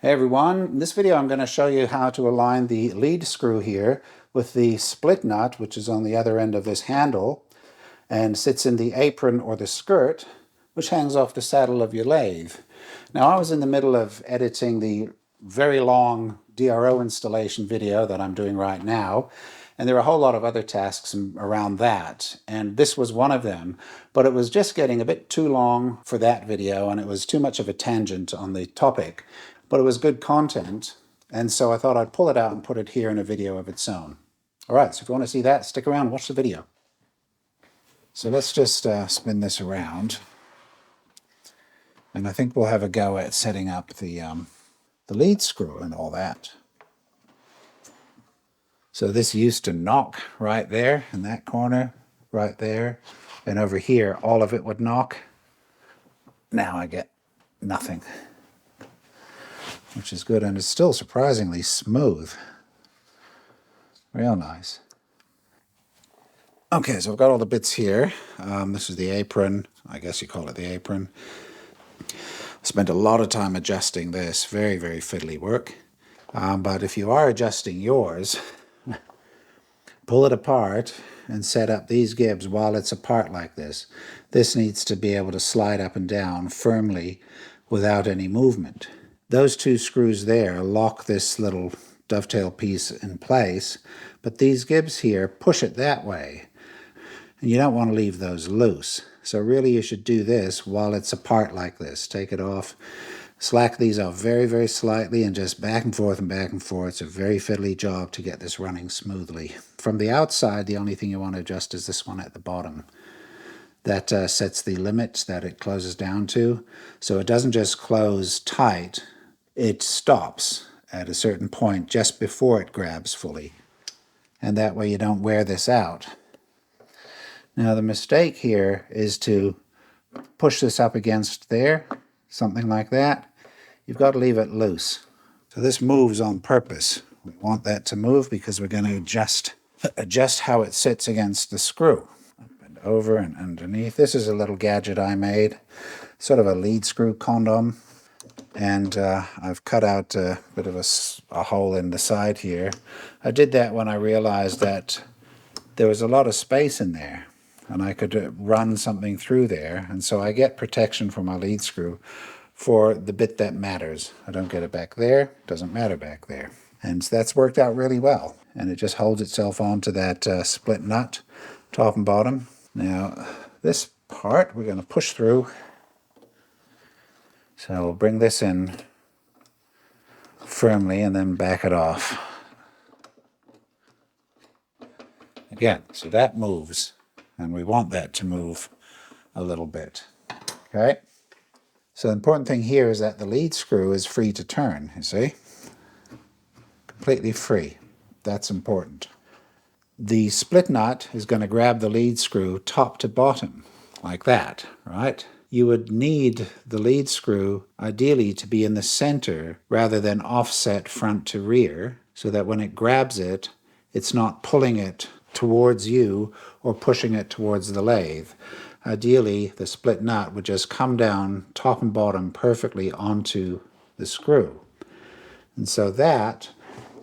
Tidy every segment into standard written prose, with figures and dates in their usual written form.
Hey everyone, in this video I'm going to show you how to align the lead screw here with the split nut, which is on the other end of this handle and sits in the apron or the skirt, which hangs off the saddle of your lathe. Now I was in the middle of editing the very long DRO installation video that I'm doing right now, and there are a whole lot of other tasks around that, and this was one of them, but it was just getting a bit too long for that video, and it was too much of a tangent on the topic. But it was good content, and so I thought I'd pull it out and put it here in a video of its own. All right, so if you want to see that, stick around, watch the video. So let's just spin this around, and I think we'll have a go at setting up the lead screw and all that. So this used to knock right there in that corner, right there, and over here all of it would knock. Now I get nothing, which is good, and it's still surprisingly smooth. Real nice. Okay, so I've got all the bits here. This is the apron. I guess you call it the apron. Spent a lot of time adjusting this. Very, very fiddly work. But if you are adjusting yours, pull it apart and set up these gibs while it's apart like this. This needs to be able to slide up and down firmly without any movement. Those two screws there lock this little dovetail piece in place, but these gibs here push it that way. And you don't want to leave those loose. So really you should do this while it's apart like this. Take it off, slack these off very, very slightly, and just back and forth and back and forth. It's a very fiddly job to get this running smoothly. From the outside, the only thing you want to adjust is this one at the bottom. That sets the limit that it closes down to. So it doesn't just close tight, it stops at a certain point just before it grabs fully. And that way you don't wear this out. Now the mistake here is to push this up against there, something like that. You've got to leave it loose. So this moves on purpose. We want that to move because we're going to adjust how it sits against the screw. Up and over and underneath. This is a little gadget I made, sort of a lead screw condom. And I've cut out a bit of a hole in the side here. I did that when I realized that there was a lot of space in there, and I could run something through there, and so I get protection for my lead screw for the bit that matters. I don't get it back there, doesn't matter back there. And that's worked out really well, and it just holds itself onto that split nut, top and bottom. Now, this part we're going to push through. So we'll bring this in firmly and then back it off. Again, so that moves, and we want that to move a little bit. Okay? So the important thing here is that the lead screw is free to turn, you see? Completely free. That's important. The split nut is going to grab the lead screw top to bottom, like that, right? You would need the lead screw ideally to be in the center rather than offset front to rear, so that when it grabs it, it's not pulling it towards you or pushing it towards the lathe. Ideally, the split nut would just come down top and bottom perfectly onto the screw. And so that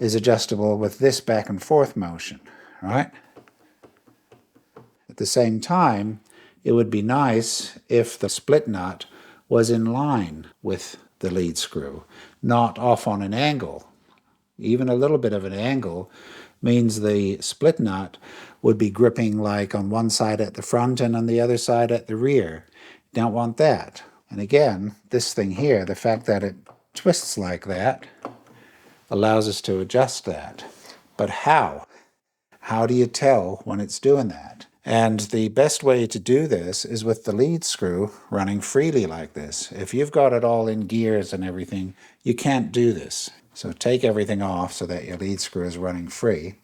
is adjustable with this back and forth motion, right? At the same time, it would be nice if the split nut was in line with the lead screw, not off on an angle. Even a little bit of an angle means the split nut would be gripping like on one side at the front and on the other side at the rear. You don't want that. And again, this thing here, the fact that it twists like that, allows us to adjust that. But how? How do you tell when it's doing that? And the best way to do this is with the lead screw running freely like this. If you've got it all in gears and everything, you can't do this. So take everything off so that your lead screw is running free.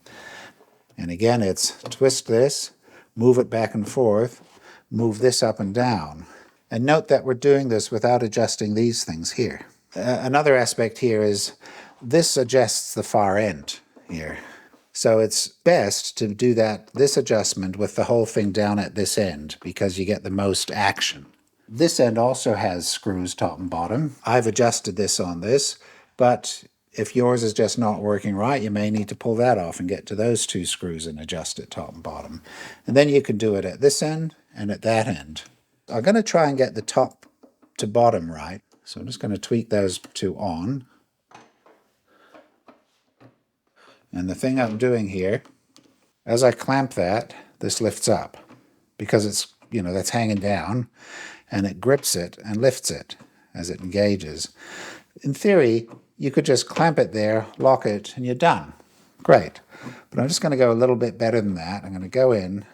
And again, it's twist this, move it back and forth, move this up and down. And note that we're doing this without adjusting these things here. Another aspect here is this adjusts the far end here. So it's best to do this adjustment with the whole thing down at this end because you get the most action. This end also has screws top and bottom. I've adjusted this on this, But if yours is just not working right, you may need to pull that off and get to those 2 screws and adjust it top and bottom. And then you can do it at this end and at that end. I'm going to try and get the top to bottom right. So I'm just going to tweak those 2 on. And the thing I'm doing here, as I clamp that, this lifts up because it's, that's hanging down, and it grips it and lifts it as it engages. In theory, you could just clamp it there, lock it, and you're done. Great. But I'm just going to go a little bit better than that. I'm going to go in,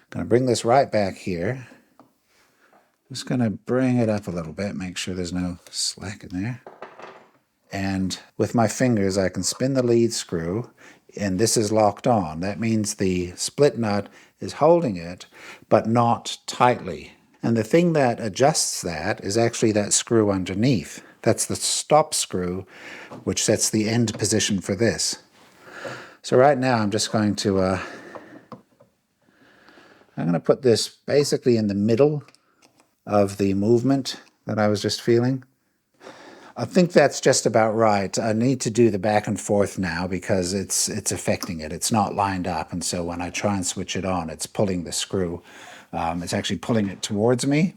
going to bring this right back here. Just going to bring it up a little bit, make sure there's no slack in there. And with my fingers, I can spin the lead screw, and this is locked on. That means the split nut is holding it, but not tightly. And the thing that adjusts that is actually that screw underneath. That's the stop screw, which sets the end position for this. So right now I'm just going to, I'm going to put this basically in the middle of the movement that I was just feeling. I think that's just about right. I need to do the back and forth now because it's affecting it. It's not lined up, and so when I try and switch it on, it's pulling the screw. It's actually pulling it towards me.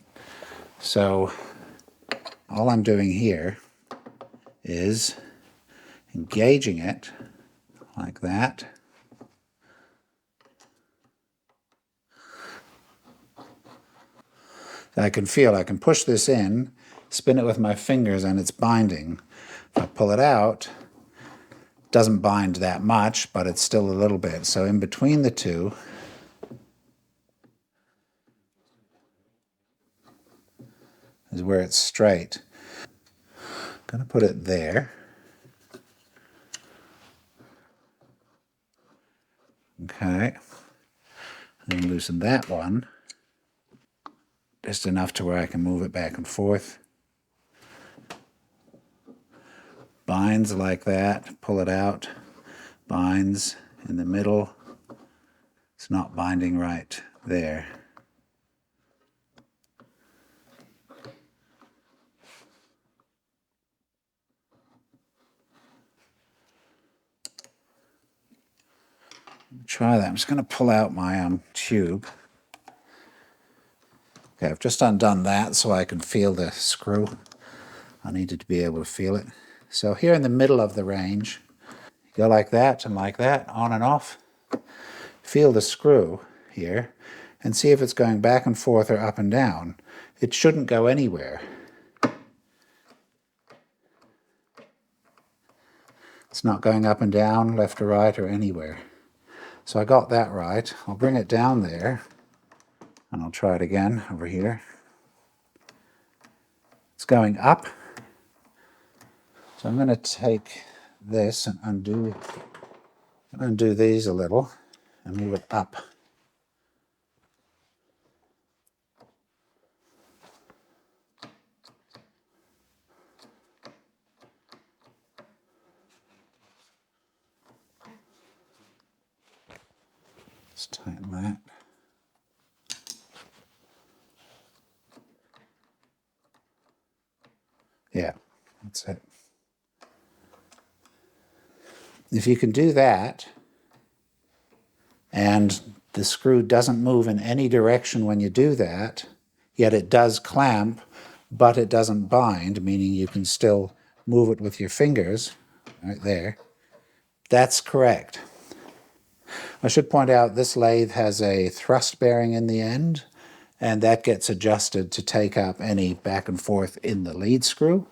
So all I'm doing here is engaging it like that. I can push this in, spin it with my fingers, and it's binding. If I pull it out, it doesn't bind that much, but it's still a little bit. So in between the 2, is where it's straight. I'm going to put it there. Okay. And then loosen that one. Just enough to where I can move it back and forth. Binds like that, pull it out, binds in the middle. It's not binding right there. Try that. I'm just going to pull out my tube. Okay, I've just undone that so I can feel the screw. I needed to be able to feel it. So here in the middle of the range, you go like that, on and off. Feel the screw here and see if it's going back and forth or up and down. It shouldn't go anywhere. It's not going up and down, left or right, or anywhere. So I got that right. I'll bring it down there, and I'll try it again over here. It's going up. So I'm going to take this and undo these a little and move it up. Let's tighten that. Yeah, that's it. If you can do that, and the screw doesn't move in any direction when you do that, yet it does clamp, but it doesn't bind, meaning you can still move it with your fingers, right there, that's correct. I should point out this lathe has a thrust bearing in the end, and that gets adjusted to take up any back and forth in the lead screw,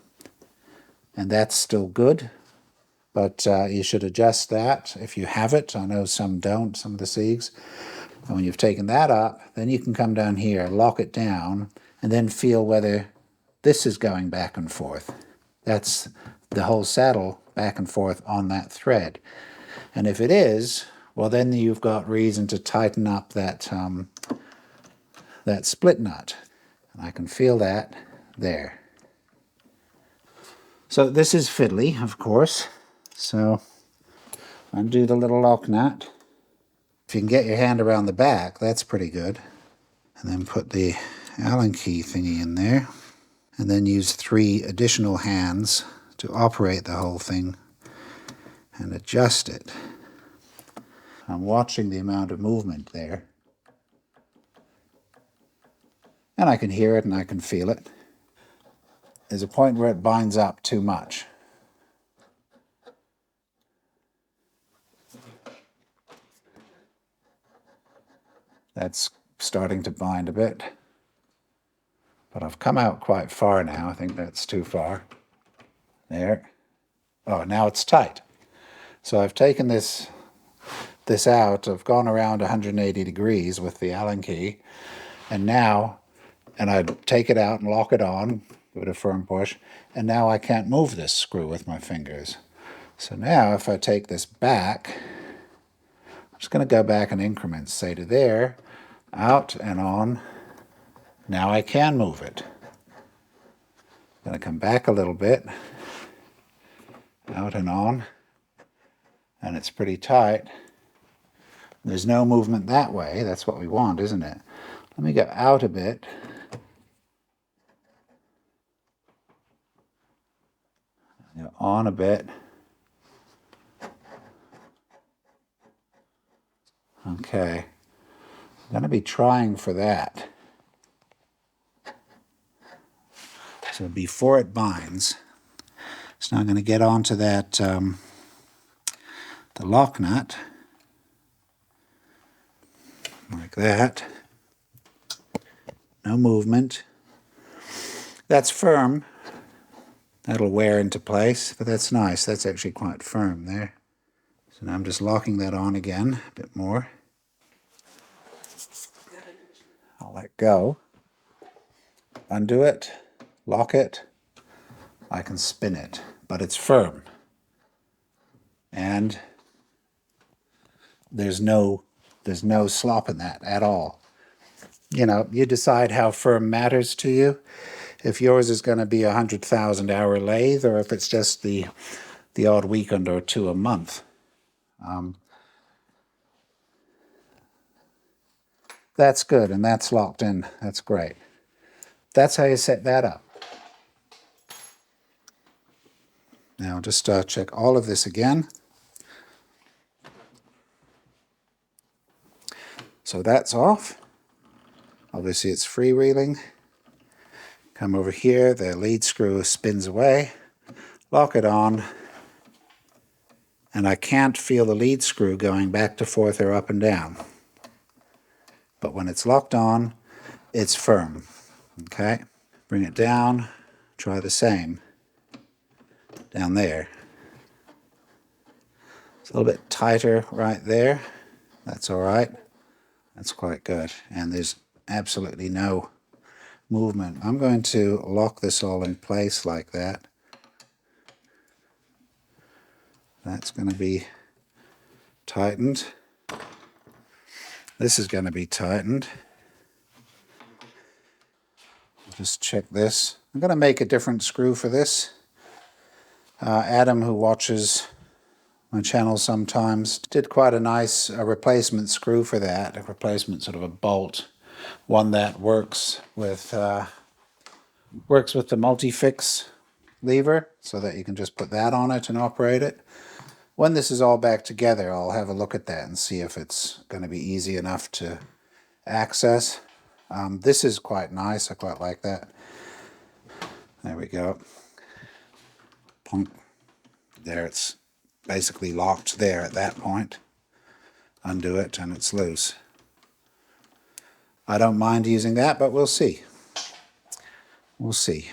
and that's still good. But you should adjust that if you have it. I know some don't, some of the Siegs. And when you've taken that up, then you can come down here, lock it down, and then feel whether this is going back and forth. That's the whole saddle back and forth on that thread. And if it is, well, then you've got reason to tighten up that, that split nut. And I can feel that there. So this is fiddly, of course. So undo the little lock nut. If you can get your hand around the back, that's pretty good. And then put the Allen key thingy in there. And then use 3 additional hands to operate the whole thing and adjust it. I'm watching the amount of movement there. And I can hear it and I can feel it. There's a point where it binds up too much. That's starting to bind a bit. But I've come out quite far now. I think that's too far. There. Oh, now it's tight. So I've taken this out. I've gone around 180 degrees with the Allen key. And now, I take it out and lock it on, give it a firm push. And now I can't move this screw with my fingers. So now if I take this back, I'm just going to go back in increments, say to there, out and on. Now I can move it. I'm going to come back a little bit, out and on, and it's pretty tight. There's no movement that way. That's what we want, isn't it? Let me go out a bit. Go on a bit. Okay. I'm going to be trying for that. So before it binds, so now I'm going to get onto that, the lock nut, like that. No movement. That's firm. That'll wear into place, but that's nice. That's actually quite firm there. So now I'm just locking that on again, a bit more. I'll let go. Undo it. Lock it. I can spin it, but it's firm. And there's no slop in that at all. You know, you decide how firm matters to you. If yours is going to be a 100,000-hour lathe, or if it's just the odd weekend or two a month. That's good, and that's locked in. That's great. That's how you set that up. Now just check all of this again. So that's off. Obviously it's freewheeling. Come over here, the lead screw spins away. Lock it on. And I can't feel the lead screw going back and forth or up and down. But when it's locked on, it's firm. Okay? Bring it down. Try the same. Down there. It's a little bit tighter right there. That's all right. That's quite good. And there's absolutely no movement. I'm going to lock this all in place like that. That's going to be tightened. This is going to be tightened. Just check this. I'm going to make a different screw for this. Adam, who watches my channel sometimes, did quite a nice replacement screw for that, a replacement sort of a bolt, one that works with the multi-fix lever, so that you can just put that on it and operate it. When this is all back together, I'll have a look at that and see if it's going to be easy enough to access. This is quite nice. I quite like that. There we go. Punk. There, it's basically locked there at that point. Undo it and it's loose. I don't mind using that, but we'll see. We'll see.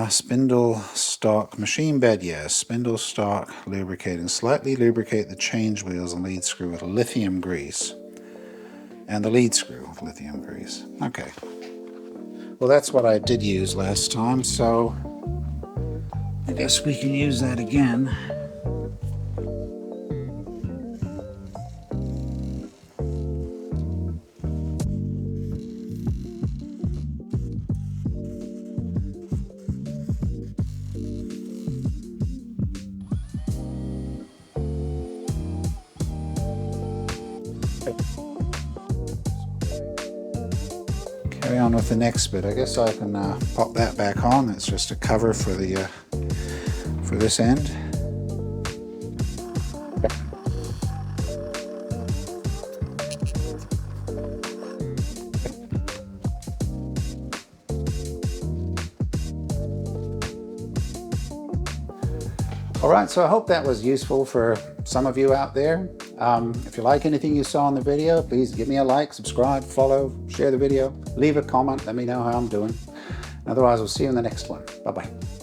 Spindle stock machine bed, yes. Spindle stock lubricating. Slightly lubricate the change wheels and lead screw with lithium grease. And the lead screw with lithium grease. Okay. Well, that's what I did use last time, so I guess we can use that again. on with the next bit. I guess I can pop that back on. That's just a cover for the for this end. All right, so I hope that was useful for some of you out there. If you like anything you saw in the video, please give me a like, subscribe, follow, share the video, leave a comment, let me know how I'm doing. Otherwise, we'll see you in the next one. Bye-bye.